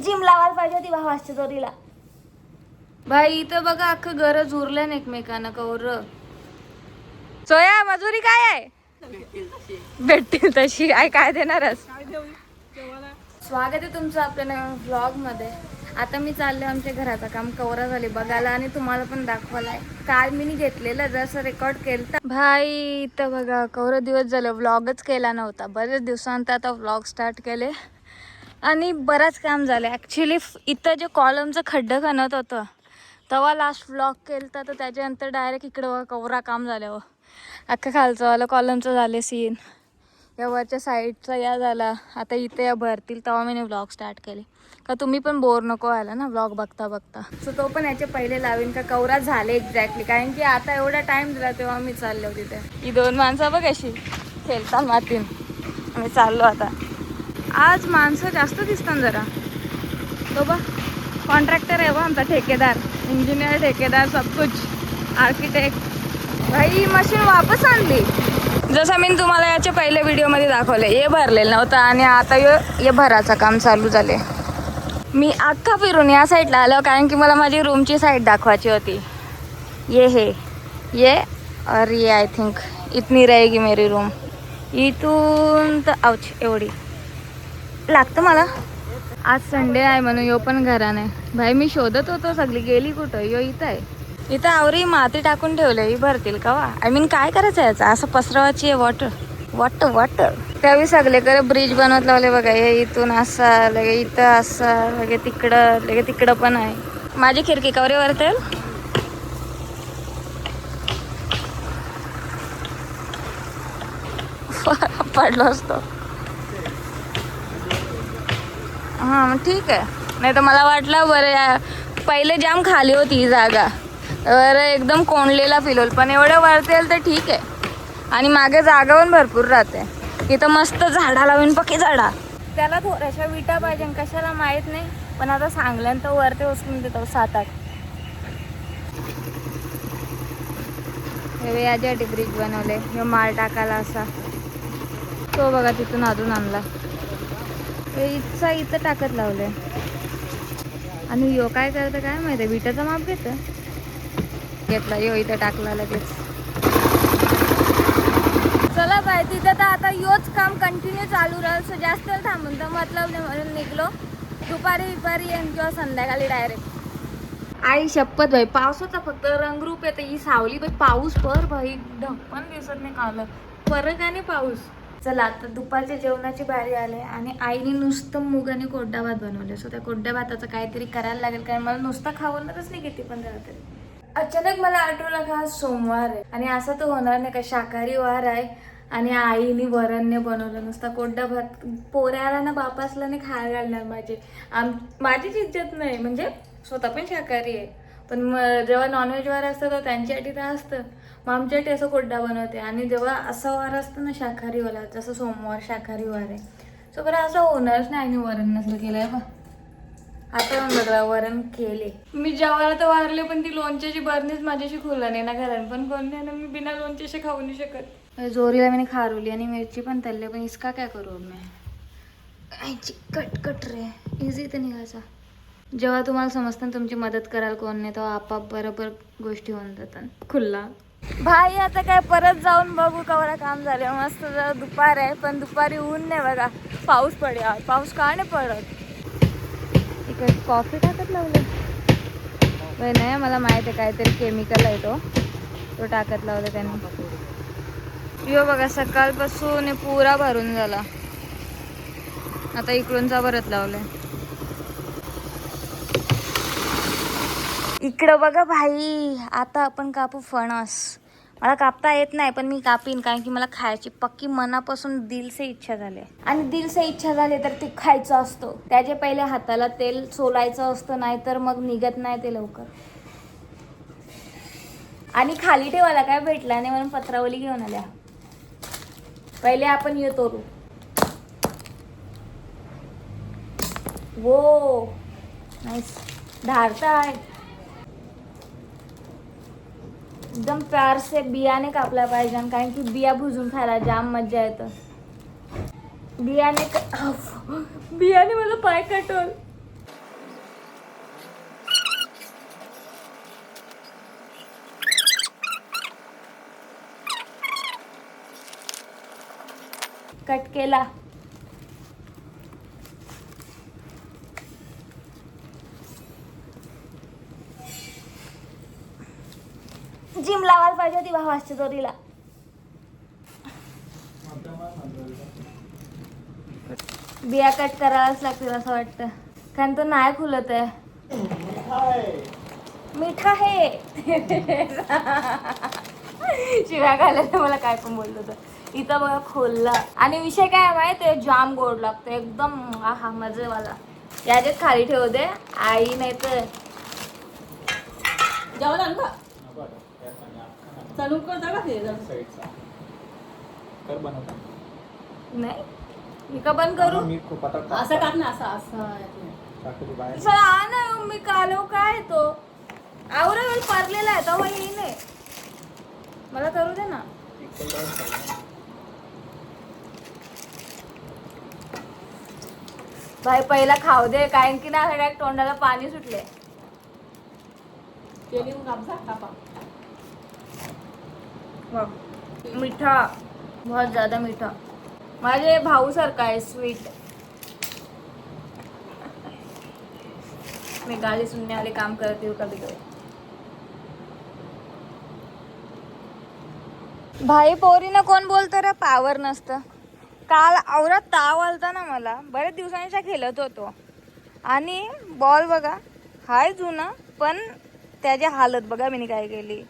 Gym लावायला पाहिजे होती भावाच्या जोरीला. भाई इथं बघा अख्खं गरज उरल्या ना एकमेकांना कवर. सोया मजुरी काय आहे? भेटतील तशी काय देणारच. स्वागत आहे तुमचं आपल्या नवीन व्लॉग मध्ये. आता मी चालले आमच्या घराचं काम कवरा झाले बघायला आणि तुम्हाला पण दाखवायला. काल मी घेतलेलं जसं रेकॉर्ड केलं भाई इथं बघा कवरा दिवस झालं व्लॉगच केला नव्हता. बरेच दिवसांत आता व्लॉग स्टार्ट केले आणि बराच काम झालं. ॲक्च्युली इथं जे कॉलमचं खड्डं खणत होतं तेव्हा लास्ट व्लॉग केलं तर त्याच्यानंतर डायरेक्ट इकडं कवरा काम झालं. अख्खं खालचं वाला कॉलमचं झाले सीन. या वरच्या साईडचा या झाला. आता इथे या भरतील तेव्हा मी व्लॉग स्टार्ट केले का तुम्ही पण बोर नको व्हायला ना व्लॉग बघता बघता. सो तो पण याचे पहिले लावीन का कवरा झाले एक्झॅक्टली. कारण की आता एवढा टाइम दिला तेव्हा मी चालले होते तिथे. ही दोन माणसं बघ अशी खेळतात मातीन. आम्ही चाललो आता. आज माणसं जास्त दिसतात जरा. तो बघ कॉन्ट्रॅक्टर आहे बा आमचा ठेकेदार. इंजिनियर ठेकेदार सब कुछ आर्किटेक्ट. भाई मशीन वापस आणली. जसं मी तुम्हाला याच्या पहिल्या व्हिडिओमध्ये दाखवले हे भरलेलं नव्हतं आणि आता हे भराचं काम चालू झाले. मी अख्खा फिरून या साईडला आलो कारण की मला माझी रूमची साईड दाखवायची होती. ये और ये आय थिंक इतनी रहेगी मेरी रूम. इथून तर आउच एवढी लागतं मला. आज संडे आहे म्हणून यो पण घराने. भाई मी शोधत होतो सगळी गेली कुठं. यो इथं आहे. इथं आवरी माती टाकून ठेवले ही भरतील का वा. आय मीन काय करायचं याचं असं पसरवायची आहे वॉटर. त्यावेळी सगळे करे ब्रिज बनवत लावले बघा. हे इथून असं लगे इथं असं लगे तिकडं पण आहे. माझी खिडकी कवरे वरतेल पडलो असतो. हां मग ठीक आहे. नाही तर मला वाटलं बरं पहिले जाम खाली होती ही जागा बरं एकदम कोंडलेला फील होईल. पण एवढं वरती येईल तर ठीक आहे. आणि मागे जागा पण भरपूर राहते. इथं मस्त झाडा लावून पक्की झाडा. त्याला थोड्याशा विटा पाहिजे कशाला माहीत नाही. पण आता सांगल्यानंतर वरती उचलून देतो 7-8. हे याच्यासाठी ब्रिज बनवले. हे माल टाकायला असा तो बघा तिथून अजून आणला. इथं टाकत लावले. आणि यो काय करतं काय माहिती. विटाचा माप घेतला यो इथं टाकला लगेच. चला बाय तिथं तर आता योच काम कंटिन्यू चालू राहील. सो जास्त वेळ थांबून तर मतलब नाही म्हणून निघलो. दुपारी येईन किंवा संध्याकाळी डायरेक्ट. आई शपथ भाई पावसाचा फक्त रंगरूप येतं. ही सावली भाई पाऊस पर भाई ढप्पन दिसत नाही काल परत आणि पाऊस. चला आता दुपारच्या जेवणाची बारी आले आणि आईने नुसतं मूग आणि कोरडा भात बनवले. सो त्या कोरड्या भाताचं काहीतरी करायला लागेल कारण मला नुसतं खावणारच नाही किती पण झालं तरी. अचानक मला आठवलं का आज सोमवार आहे आणि असं तर होणार नाही का शाकाहारी वार आहे आणि आईने वरणने बनवलं नुसता कोरडा भात. पोऱ्याला ना बापासला नाही खायला घालणार माझीच इज्जत नाही. म्हणजे स्वतः पण शाकाहारी आहे पण जेव्हा नॉनव्हेज वार असतं तर त्यांच्यासाठी तर असतं. मग आमच्यासाठी असं कोरडा बनवते. आणि जेव्हा असं वार असतं ना शाकाहारीवाला जसं सोमवार शाकाहारी वार आहे सो बरं असं होणारच नाही. आणि वरण नसलं केलंय बा. आता पण बघा वरण केले मी. जेवायला तर वारले पण ती लोणच्याची बरणीच माझ्याशी खुला नाही ना घरात पण कोण नाही ना. मी बिना लोणच्याशी खाऊ नाही शकत. जोरीला मी खारवली आणि मिरची पण तळली पण इसका काय करू मी. कट रे इझी तर निघायचा. जेव्हा तुम्हाला समजतं ना तुमची मदत कराल कोण नाही तेव्हा आपाप बरोबर गोष्टी होऊन जातात खुल्ला. भाई आता काय परत जाऊन बघू कवरा काम झालं. मस्त दुपार आहे पण दुपारी ऊन नाही बघा. पाऊस पडला. पाऊस का नाही पडत. इकडे कॉफी टाकत लावलं नाही. मला माहिती आहे काहीतरी केमिकल आहे तो टाकत लावलं त्यांनी. यो बघा सकाळपासून पुरा भरून झाला. आता इकडूनचा परत लावलंय. इकडं बघा भाई आता आपण कापू फणस. मला कापता येत नाही पण मी कापीन कारण की मला खायची पक्की मनापासून दिल से इच्छा झाली. आणि दिल से इच्छा झाली तर ते खायचं असतं. त्याच्या पहिले हाताला तेल सोलायचं असतं नाही तर मग निघत नाही ते लवकर. आणि खाली ठेवायला काय भेटला नाही म्हणून पत्रावली घेऊन आल्या. पहिले आपण येतो वो नाईस धारता आहे एकदम प्यार से. बियाणे कापला पाहिजे कारण की बिया भुजून खायला जाम मज्जा येतं. बियाणे मला पाय कटवल. कट केला. जिम लावायला पाहिजे होती भावाच्या दोरीला. बिया कट करायलाच लागतील असं वाटतं, कारण तो नाही खुलत आहे. मिठा आहे. शिव्या घालायला मला काय पण बोललो तर. इथं बघा खोलला आणि विषय काय माहिती आहे, जाम गोड लागतो एकदम. हा मजेवाला. याच्यात खाली ठेवू दे आई, नाही तर नाही. मी का बंद करू? असं टाक ना, असं ना मी कालो काय तो आवरा वेळ पारलेला आहे तेव्हा येई नाही. मला करू दे ना. भाई पहिला खाऊ दे, कारण की ना सगळ्या तोंडाला पाणी सुटले. मीठा, बहुत ज्यादा मीठा. माझे भाऊ सारखा आहे स्वीट. मी गाली सुनने वाले काम करती हूँ कभी कभी. भाई पोरीनं कोण बोलतं रे पावर नसतं. काल आवरात ताव आलता ना मला, बरेच दिवसांच्या खेळत होतो आणि बॉल बघा हाय जुना, पण त्याची हालत बघा मी काय केली.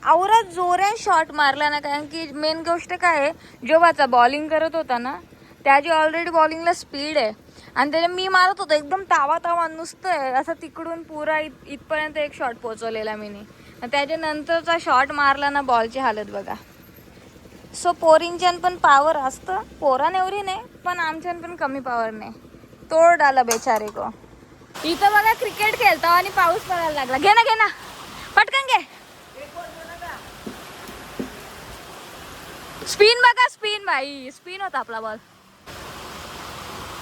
आवरात जोरात शॉट मारला ना, कारण की मेन गोष्ट काय आहे, जेव्हाचा बॉलिंग करत होता ना त्याची ऑलरेडी बॉलिंगला स्पीड आहे आणि त्याच्या मी मारत होतो एकदम तावा नुसतं असं तिकडून पुरा इथपर्यंत एक शॉट पोचवलेला मी. त्याच्यानंतरचा शॉट मारला ना, बॉलची हालत बघा. सो पोरींच्यान पण पॉवर असतं, पोरान एवढी नाही पण आमच्यान पण कमी पॉवर नाही. तोड आला बेचारे को. इथं बघा क्रिकेट खेळतो आणि पाऊस पडायला लागला. घे ना पटकन घे. स्पिन बघा, स्पिन भाई, स्पिन होता आपला बॉल.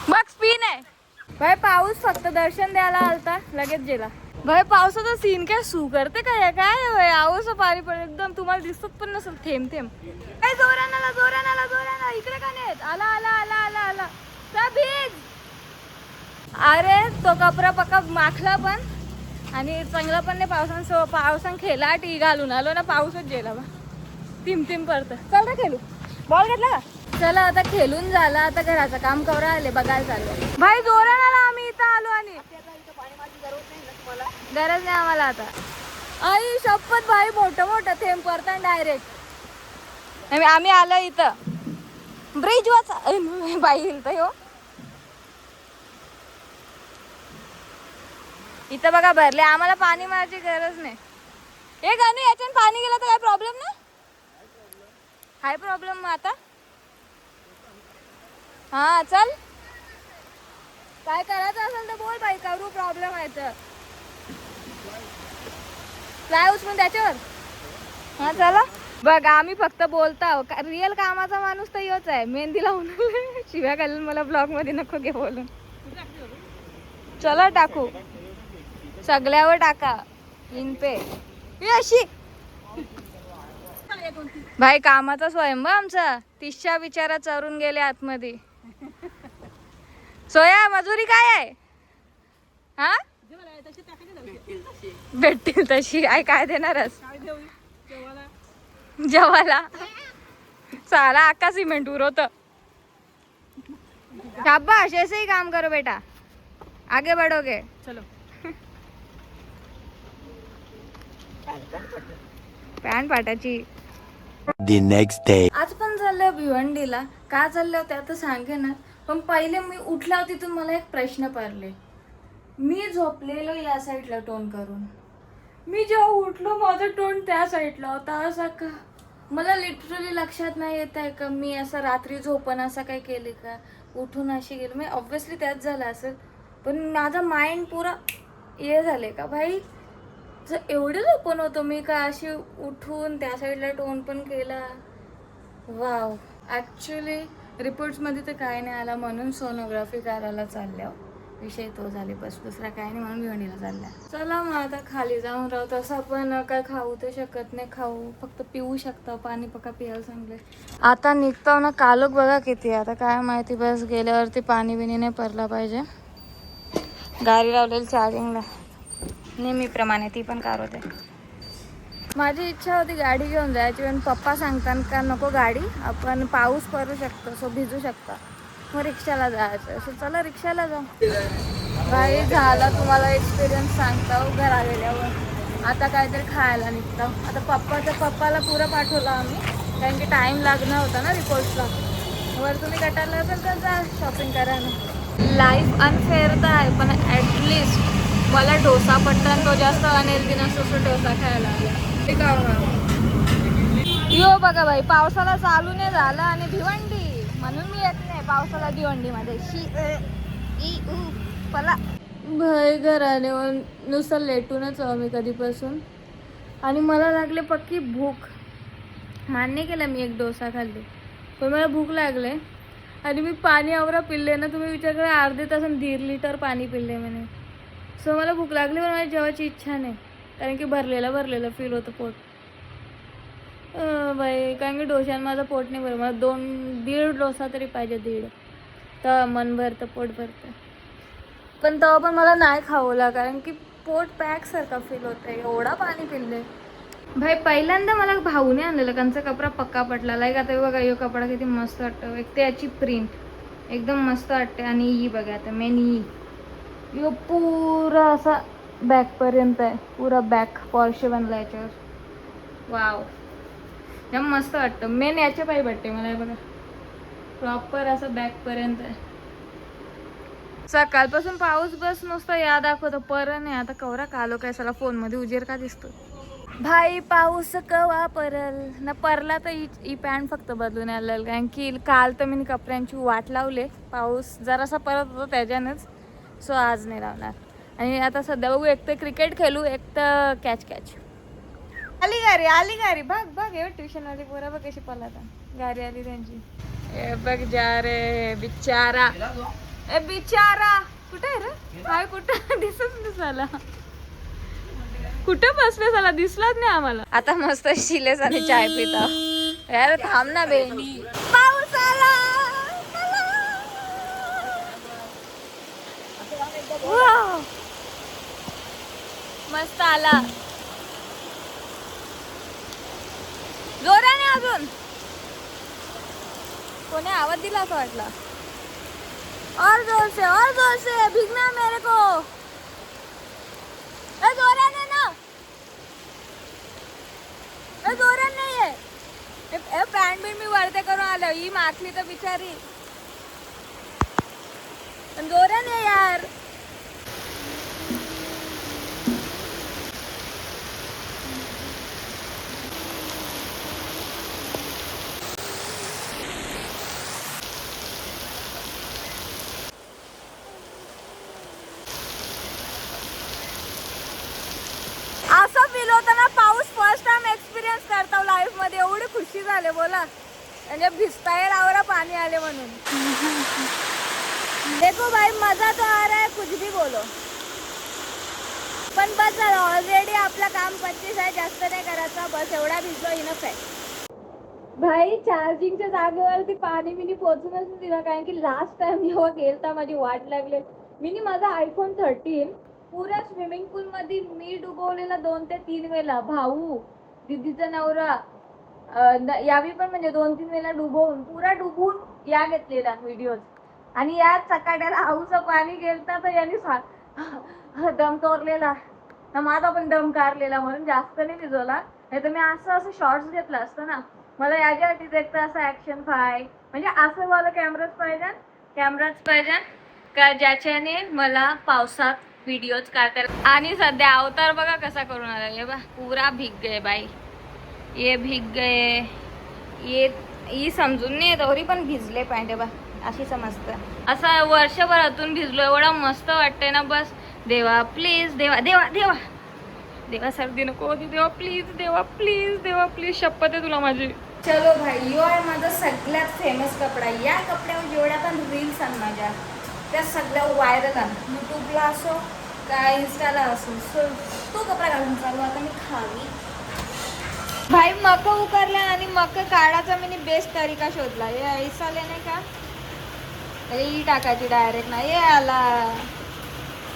बघ स्पिन आहे भाई. पाऊस फक्त दर्शन द्यायला आलता, लगेच गेला. भाई पावसाचा सीन काय सू करते काय आवस पाणी पण एकदम तुम्हाला दिसत पण नसेल थेंब थेंब. काय जोरान इकडे का नाही आला भीज. अरे तो कपडा पक्का माखला पण आणि चांगला पण नाही. पावसान खेळला टी घालून आलो ना, पाऊसच गेला बा. तिम पडत. चल रे खेळू. बॉल घेतला का? चला आता खेळून झाला, आता घराचं काम करा आले बघायला चाललो. भाई जोरान आला, आम्ही इथं आलो आणि गरज नाही आम्हाला आता. आई शपथ भाई, मोठं थेंब पडतात डायरेक्ट. आम्ही आलो इथं ब्रिज वाचा बाई हो. इथं बघा भरले, आम्हाला पाणी मारायची गरज नाही. हे गाणं याच्यात पाणी गेलं तर काय प्रॉब्लेम ना? हाय प्रॉब्लेम मग आता. हा चल, काय करायचं असेल तर बोल बाई, करू. प्रॉब्लेम आहे तर काय उचलून त्याच्यावर. हा चला बघ, आम्ही फक्त बोलतो. रिअल कामाचा माणूस तर योच आहे. मेहंदी लावून शिव्या घालून मला ब्लॉग मध्ये नको घे बोलून. चला टाकू, सगळ्यावर टाका इन पे. अशी भाई कामाचा स्वयंभा आमचा 30च्या विचारा चरून गेले आतमध्ये. सोया मजुरी काय आहे? हा भेटतील तशी. आई काय देणारच जेवायला? सारा आका सिमेंट उरवत. शाबाश, ऐसे ही काम करो बेटा, आगे बढ़ोगे. चलो. पॅन्ट पाटाची. The next day. आज पण चाललं भिवंडीला. का चाललं ते आता सांगे ना, पण पहिले मी उठला तिथून मला एक प्रश्न पडले. मी झोपलेलो या साईडला तोंड करून, मी जेव्हा उठलो माझं तोंड त्या साईडला होता. असं का? मला लिटरली लक्षात नाही येत आहे का मी असं रात्री झोपण असं काही केले का, उठून अशी गेलो. मी ऑब्व्हियसली त्याच झालं असेल, पण माझा माइंड पुरा हे झाले का भाई, जर एवढे झोपून होतो मी का अशी उठून त्या साईडला टोन पण केला. वाव. ॲक्च्युली रिपोर्ट्समध्ये तर काय नाही आला, म्हणून सोनोग्राफी करायला चालल्या. विषय तो झाले बस, दुसरा काय नाही, म्हणून भिवंडीला चालल्या. चला मग आता खाली जाऊन राहू. तसं आपण काय खाऊ तर शकत नाही, खाऊ फक्त पिऊ शकता, पाणी पका पियाला सांगले. आता निघतो ना, कालोख बघा किती, आता काय माहिती, बस गेल्यावरती पाणी बिणी नाही पडला पाहिजे. गाडी लावलेली चार्जिंगला नेहमीप्रमाणे, ती पण कार होते. माझी इच्छा होती गाडी घेऊन जायची, पण पप्पा सांगतात का नको गाडी, आपण पाऊस पडू शकतो, सो भिजू शकता, मग रिक्षाला जायचं. सो चला रिक्षाला जाऊ. भाई झाला, तुम्हाला एक्सपिरियन्स सांगतो. घरा गेल्यावर आता काहीतरी खायला निघतो. आता पप्पाला पुरं पाठवलं आम्ही, कारण की टाईम लागणार होता ना रिपोर्ट्सला. वर तुम्ही कटायला असेल तर जा शॉपिंग करायला. लाईफ अनफेअर तर आहे, पण ॲटलिस्ट मला डोसा पट्टा तो जास्त अनहेल्दी नसतो, सो डोसा खायला आला. यो बघा भाई, पावसाला चालू नाही झाला आणि भिवंडी, म्हणून मी येत नाही पावसाला भिवंडीमध्ये. पला भाई घराने नुसतं लेटूनच आहो मी कधीपासून, आणि मला लागले पक्की भूक. मान्य केलं मी एक डोसा खाल्ली, पण मला भूक लागले आणि मी पाणी आवरा पिल्ले ना, तुम्ही विचार करा, अर्धे तासून 1.5 लिटर पाणी पिल्ले म्हणे. सो मला भूक लागली, पण मला जेवायची इच्छा नाही, कारण की भरलेलं फील होतं पोट. बाई, कारण की डोशाने माझं पोट नाही भरत, मला 1.5 डोसा तरी पाहिजे, 1.5, तर मन भरतं, पोट भरतं. पण तेव्हा पण मला नाही खावला, कारण की पोट पॅकसारखा फील होतं, एवढा पाणी पिल्ले. भाई पहिल्यांदा मला भाऊने आणलेलं, त्यांचा कपडा पक्का पटला. लाईक आता बघा, यो कपडा किती मस्त वाटतं, एक त्याची प्रिंट एकदम मस्त वाटते. आणि ही बघा, आता मेन यो पुरा असा बॅकपर्यंत आहे, पुरा बॅक पॉर्श बनला याच्यावर. वाव, एकदम मस्त वाटतं. मेन याच्या पायी वाटते मला, हे बघा प्रॉपर असं बॅकपर्यंत आहे. सकाळपासून पाऊस बस नुसतं या दाखवतो, पर नाही. आता कवरा कालो काय साला फोनमध्ये उजेर का दिसतो. भाई पाऊस कवा परल ना, परला तर ही पॅन्ट फक्त बदलून आलेलं, कारण की काल तर मी कपड्यांची वाट लावले, पाऊस जरासा परत होतो त्याच्यानेच, सो आज नाही लावणार. आणि आता सध्या बघू, एक तर क्रिकेट खेळू, एक तर कॅच. आली गाडी बघ एवढं ट्युशनवाली पोरा बघ कशी पळाला, गाडी आली त्यांची. ए बघ जा रे बिचारा, ए बिचारा कुठे आहे रे, काय कुठं दिसला, कुठं बसले झाला, दिसलाच नाही आम्हाला. आता मस्त शिलेस आणि चाय पिता. यार थांब ना बे, पाऊस आला. वाव, मस्त आला, जोराने अजून. कोणी आवाज दिला असं वाटला. और जोर से भीगना मेरे को, जोराने ना, जोराने नाही आहे. पॅन्ट बिन मी वरते करून आलो, ही माखली तर बिचारी, पण जोराने यार. असं फील होतं ना, पाऊस फर्स्ट टाइम एक्सपिरियन्स करतो लाईफ मध्ये, एवढी खुशी झाले बोला, म्हणजे भिजताय रावरा पाणी आले म्हणून. देखो भाई, मजा तो आ रहा है, कुछ भी बोलो, पण बस झालं, ऑलरेडी आपलं काम 25 आहे, जास्त नाही करायचं, बस एवढा भिजलो इनफ आहे. भाई चार्जिंगच्या जागेवरती पाणी मिनी पोहोचूनच दिला, कारण की लास्ट टाइम जेव्हा गेलता माझी वाट लागले. मी माझा आयफोन 13 पुऱ्या स्विमिंग पूल मध्ये मी डुबवलेला 2 ते 3 वेळा. भाऊ, दिदीचा नवरा यावी पण म्हणजे 2-3 वेळा डुबून या घेतलेला व्हिडिओज. आणि या चकाट्याला हाऊचं पाणी गेलता तर यांनी दम तोरलेला, माझा पण दम कारलेला, म्हणून जास्त नाही भिजवला. नाही तर मी असं शॉर्ट्स घेतला असतं ना. मला याच्यासाठी एक तर असं ॲक्शन म्हणजे असं मला कॅमेराच पाहिजे का ज्याच्याने मला पावसात व्हिडिओज काढता. आणि सध्या अवतार बघा कसा करून आला, ये बा पुरा भीग गए बाई, ये भीग गए, ये समजून नाही तरी पण भिजले पाहिजे बा, अशी समजतं. असं वर्षभरातून भिजलो, एवढा मस्त वाटतंय ना. बस देवा प्लीज, देवा देवा देवा देवा सर्दी नको होती, देवा प्लीज शपथ आहे तुला माझी. चलो भाई, यो आहे माझा सगळ्यात फेमस कपडा. या कपड्यावर जेवढ्या पण रील्स आण माझ्या, त्या सगळ्या व्हायरल आहे, यूट्यूबला असो का इन्स्टाला असो. सो तो कपडा घालून चालू आता मी खावी. भाई मक उकारल्या आणि मक काढायचा मी बेस्ट तरीका शोधला. हे ऐसाले नाही का ही टाकायची डायरेक्ट नाही आला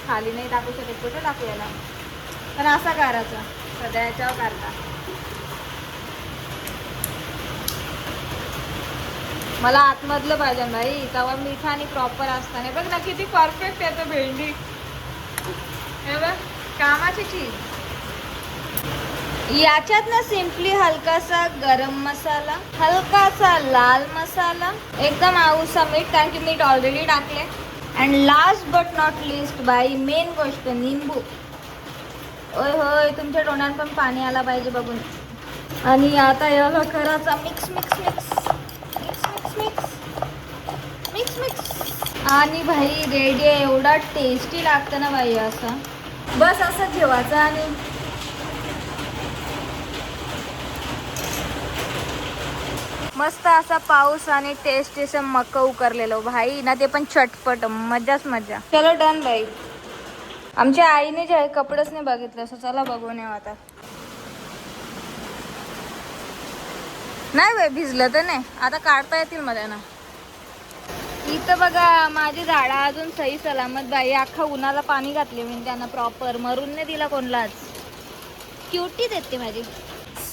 खाली नाही टाकू शकत. कुठं टाकू याला पण असा करायचा सध्या याच्यावर काढता. मला आतमधलं पाहिजे भाई तवा मिठा आणि प्रॉपर असताना. बघ ना किती परफेक्ट येतं भेंडी. हे बघ कामाची चीज. याच्यात ना सिम्पली हलकासा गरम मसाला, हलकासा लाल मसाला, एकदम आऊसा मीठ कारण की मीठ ऑलरेडी टाकले. And last but not list बाई मेन गोष्ट निंबू. ओय होय तुमच्या तोंडात पण पाणी आला पाहिजे बघून. आणि आता याला करायचा mix mix mix mix mix mix mix mix. आणि भाई रेडी आहे. एवढा टेस्टी लागतं ना बाई असं. बस असं ठेवायचं आणि मस्त असा पाऊस आणि टेस्ट असं मक उकरलेलो भाई ना ते पण चटपट मजाच मजा. चलो डन बाई. आमच्या आईने जे आहे कपडेच नाही बघितलं असं. चला बघून येऊ आता. नाही बाई भिजलं तर नाही आता काढता येतील मला ना. इथं बघा माझी झाडं अजून सही सलामत बाई. अख्खा उन्हाला पाणी घातले मी त्यांना प्रॉपर. मरून नाही दिला कोणलाच. क्युटी देते माझी.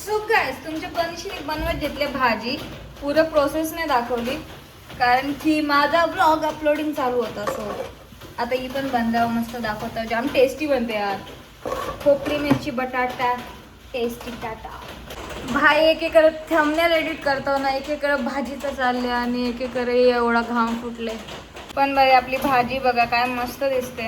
सो गाईस तुमच्या बनशीने बनवत घेतले भाजी. पुरं प्रोसेस नाही दाखवली कारण की माझा ब्लॉग अपलोडिंग चालू होता. सो आता ही पण बनल्यावर मस्त दाखवतं. जाम टेस्टी बनते यार. खोकली मिरची बटाटा टेस्टी टाटा. भाई एकीकडे थंबनेल एडिट करतो ना एकीकडे भाजीचं चालले आणि एकीकडे एवढा घाम फुटले. पण बाई आपली भाजी बघा काय मस्त दिसते.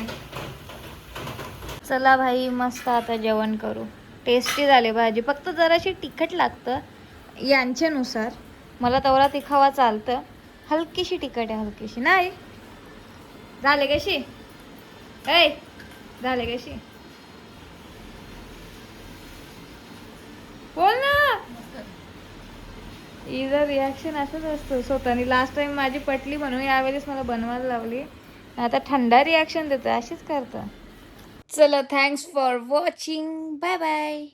चला भाई मस्त आता जेवण करू. टेस्टी झाले भाजी. फक्त जराशी तिखट लागतं यांच्यानुसार. मला तेवढा तिखावा चालतं. हलकीशी तिखट आहे हलकीशी नाही. झाले कशी ऐ झाले कशी बोल ना. इथं रिॲक्शन असंच असतं स्वतःनी. लास्ट टाइम माझी पटली म्हणून यावेळेस मला बनवायला लावली. आता थंडा रिॲक्शन देतं अशीच करतं. चलो thanks for watching. Bye bye.